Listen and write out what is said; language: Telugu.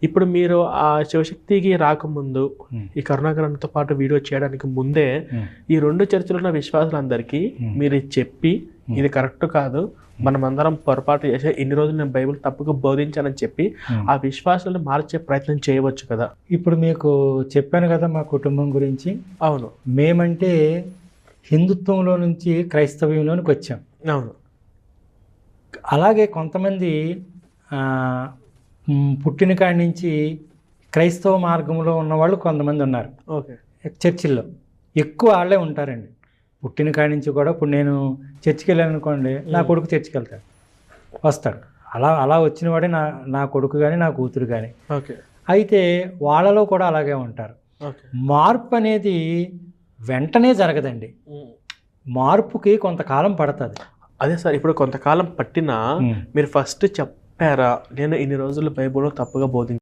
ఇప్పుడు మీరు ఆ శివశక్తికి రాకముందు ఈ కరుణాకరణతో పాటు వీడియో చేయడానికి ముందే ఈ రెండు చర్చిలో ఉన్న విశ్వాసులందరికీ మీరు చెప్పి ఇది కరెక్ట్ కాదు, మనమందరం పొరపాటు చేసే ఇన్ని రోజులు నేను బైబిల్ తప్పుగా బోధించానని చెప్పి ఆ విశ్వాసాలను మార్చే ప్రయత్నం చేయవచ్చు కదా. ఇప్పుడు మీకు చెప్పాను కదా మా కుటుంబం గురించి. అవును, మేమంటే హిందుత్వంలో నుంచి క్రైస్తవ్యంలోనికి వచ్చాం. అవును. అలాగే కొంతమంది పుట్టిన కాడి నుంచి క్రైస్తవ మార్గంలో ఉన్నవాళ్ళు కొంతమంది ఉన్నారు. ఓకే. చర్చిల్లో ఎక్కువ వాళ్ళే ఉంటారండి. పుట్టిన కాడి నుంచి కూడా ఇప్పుడు నేను చర్చికి వెళ్ళాను అనుకోండి, నా కొడుకు చర్చికి వెళ్తాడు, వస్తాడు. అలా వచ్చిన వాడే నా కొడుకు కానీ నా కూతురు కానీ. ఓకే. అయితే వాళ్ళలో కూడా అలాగే ఉంటారు. మార్పు అనేది వెంటనే జరగదండి. మార్పుకి కొంతకాలం పడుతుంది. అదే సార్, ఇప్పుడు కొంతకాలం పట్టినా మీరు ఫస్ట్ చెప్పారా నేను ఇన్ని రోజులు బైబిల్లో తప్పుగా బోధించాను